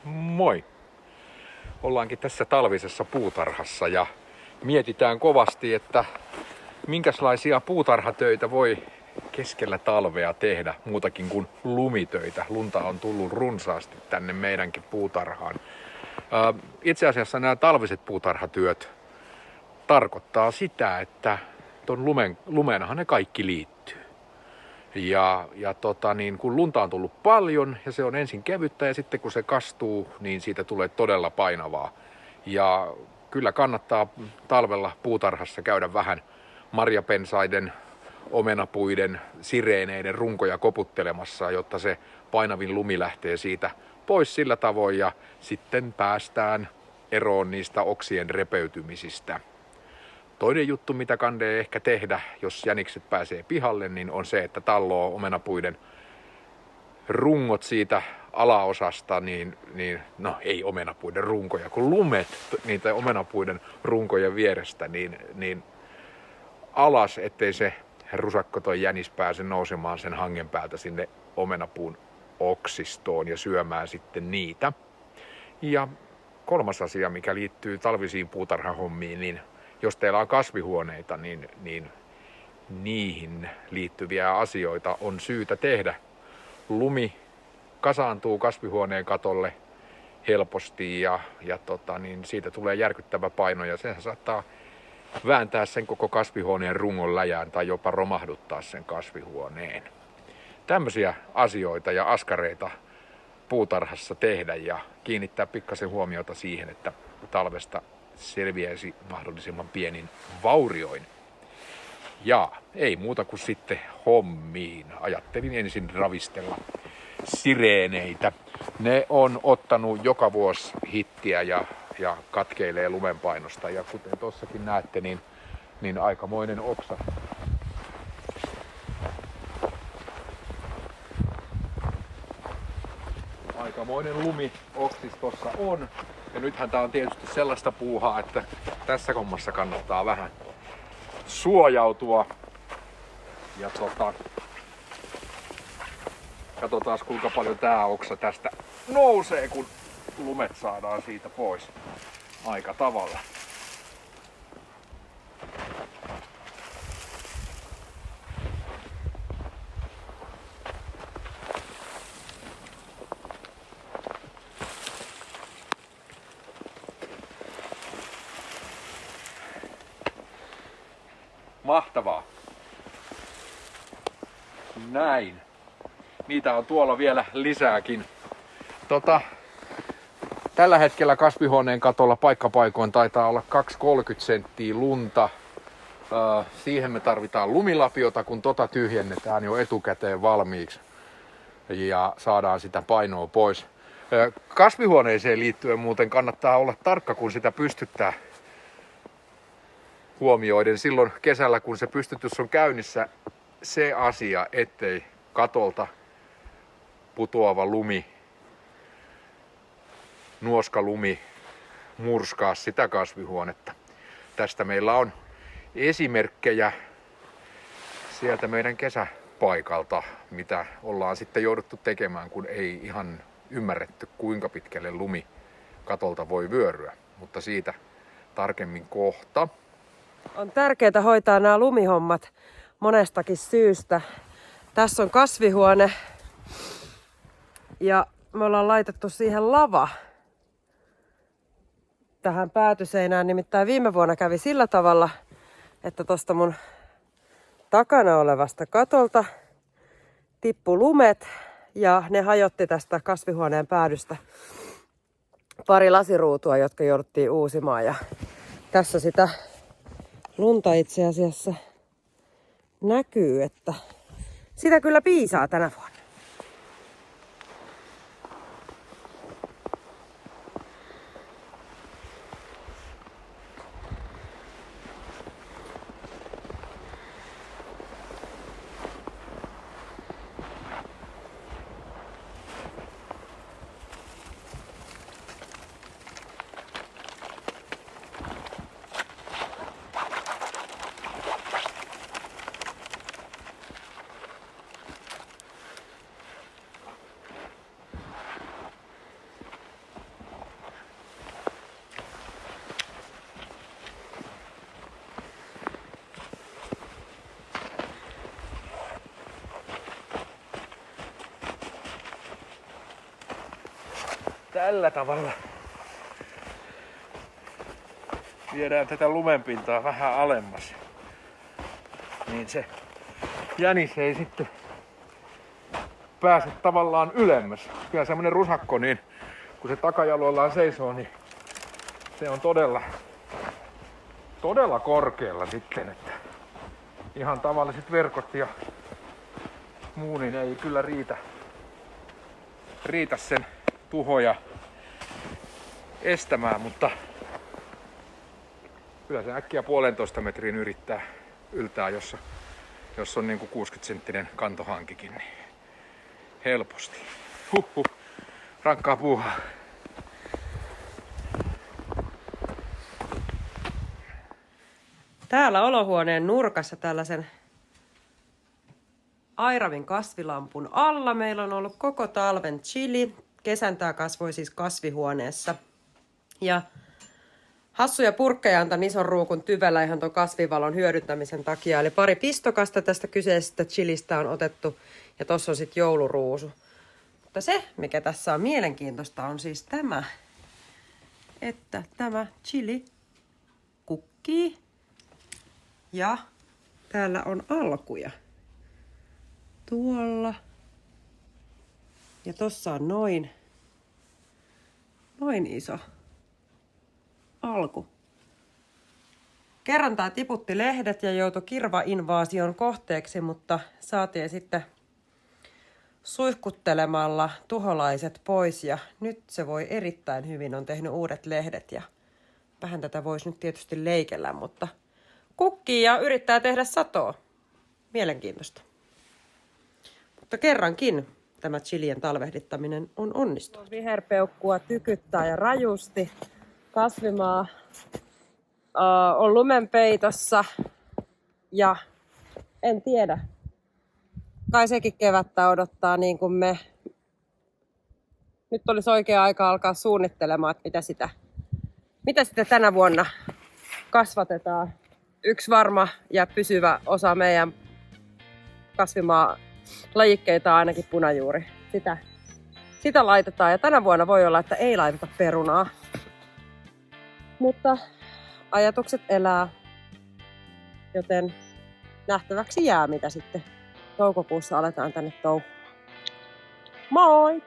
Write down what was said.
Moi! Ollaankin tässä talvisessa puutarhassa ja mietitään kovasti, että minkälaisia puutarhatöitä voi keskellä talvea tehdä muutakin kuin lumitöitä. Lunta on tullut runsaasti tänne meidänkin puutarhaan. Itse asiassa nämä talviset puutarhatyöt tarkoittaa sitä, että ton lumeenahan ne kaikki liittyy. Kun lunta on tullut paljon ja se on ensin kevyttä ja sitten kun se kastuu, niin siitä tulee todella painavaa. Ja kyllä kannattaa talvella puutarhassa käydä vähän marjapensaiden, omenapuiden, sireeneiden runkoja koputtelemassa, jotta se painavin lumi lähtee siitä pois sillä tavoin ja sitten päästään eroon niistä oksien repeytymisistä. Toinen juttu, mitä kandee ehkä tehdä, jos jänikset pääsee pihalle, niin on se, että talloo omenapuiden rungot siitä alaosasta, no ei omenapuiden runkoja, kun lumet niitä omenapuiden runkojen vierestä, niin alas, ettei se rusakko toi jänis pääse nousemaan sen hangen päältä sinne omenapuun oksistoon ja syömään sitten niitä. Ja kolmas asia, mikä liittyy talvisiin puutarhahommiin, niin jos teillä on kasvihuoneita, niin niihin liittyviä asioita on syytä tehdä. Lumi kasaantuu kasvihuoneen katolle helposti ja siitä tulee järkyttävä paino ja sehän saattaa vääntää sen koko kasvihuoneen rungon läjään tai jopa romahduttaa sen kasvihuoneen. Tämmöisiä asioita ja askareita puutarhassa tehdä ja kiinnittää pikkasen huomiota siihen, että talvesta selviäisi mahdollisimman pienin vaurioin. Ja ei muuta kuin sitten hommiin. Ajattelin ensin ravistella sireeneitä. Ne on ottanut joka vuosi hittiä ja katkeilee lumenpainosta. Ja kuten tuossakin näette, niin aikamoinen oksa. Aikamoinen lumi oksistossa on. Ja nythän tää on tietysti sellaista puuhaa, että tässä hommassa kannattaa vähän suojautua. Ja katsotaan kuinka paljon tää oksa tästä nousee, kun lumet saadaan siitä pois aika tavalla. Mahtavaa. Näin. Niitä on tuolla vielä lisääkin. Tällä hetkellä kasvihuoneen katolla paikkapaikoin taitaa olla 2-30 senttiä lunta. Siihen me tarvitaan lumilapiota, kun tyhjennetään jo etukäteen valmiiksi. Ja saadaan sitä painoa pois. Kasvihuoneeseen liittyen muuten kannattaa olla tarkka, kun sitä pystyttää huomioiden silloin kesällä, kun se pystytys on käynnissä, se asia, ettei katolta putoava lumi, nuoskalumi murskaa sitä kasvihuonetta. Tästä meillä on esimerkkejä sieltä meidän kesäpaikalta, mitä ollaan sitten jouduttu tekemään, kun ei ihan ymmärretty, kuinka pitkälle lumi katolta voi vyöryä, mutta siitä tarkemmin kohta. On tärkeää hoitaa nämä lumihommat monestakin syystä. Tässä on kasvihuone ja me ollaan laitettu siihen lava tähän päätyseinään. Nimittäin viime vuonna kävi sillä tavalla, että tuosta mun takana olevasta katolta tippui lumet ja ne hajotti tästä kasvihuoneen päädystä pari lasiruutua, jotka jouduttiin uusimaan. Ja tässä sitä lunta itse asiassa näkyy, että sitä kyllä piisaa tänä vuonna. tällä tavalla viedään tätä lumenpintaa vähän alemmas, niin se jänis ei sitten pääse tavallaan ylemmäs. Kyllä semmonen rusakko, niin kun se takajaloillaan seisoo, niin se on todella korkealla sitten, että ihan tavalliset verkot ja muu niin ei kyllä riitä sen tuhoja estämään, mutta kyllä se äkkiä 1,5 metriin yrittää yltää, jos on niinku 60-senttinen kantohankikin, niin helposti. Rankkaa puuhaa. Täällä olohuoneen nurkassa tällaisen Airavin kasvilampun alla meillä on ollut koko talven chili. Kesän tää kasvoi siis kasvihuoneessa. Ja hassuja purkkeja on tän ison ruukun tyvellä ihan tuon kasvivalon hyödyntämisen takia. Eli pari pistokasta tästä kyseisestä chilistä on otettu ja tossa on sitten jouluruusu. Mutta se, mikä tässä on mielenkiintoista, on siis tämä, että tämä chili kukkii ja täällä on alkuja. Tuolla. Ja tossa on noin iso alku. Kerran tää tiputti lehdet ja joutui kirvainvaasion kohteeksi, mutta saatiin sitten suihkuttelemalla tuholaiset pois ja nyt se voi erittäin hyvin, on tehnyt uudet lehdet ja vähän tätä voisi nyt tietysti leikellä, mutta kukkii ja yrittää tehdä satoa. Mielenkiintoista. Mutta kerrankin tämä chilien talvehdittaminen on onnistunut. Viherpeukkua tykyttää ja rajusti. Kasvimaa on lumenpeitossa ja en tiedä. Kai sekin kevättä odottaa niin kuin me. Nyt olisi oikea aika alkaa suunnittelemaan, että mitä sitä tänä vuonna kasvatetaan. Yksi varma ja pysyvä osa meidän kasvimaa lajikkeita on ainakin punajuuri. Sitä laitetaan ja tänä vuonna voi olla, että ei laiteta perunaa. Mutta ajatukset elää, joten nähtäväksi jää, mitä sitten toukokuussa aletaan tänne touhumaan. Moi!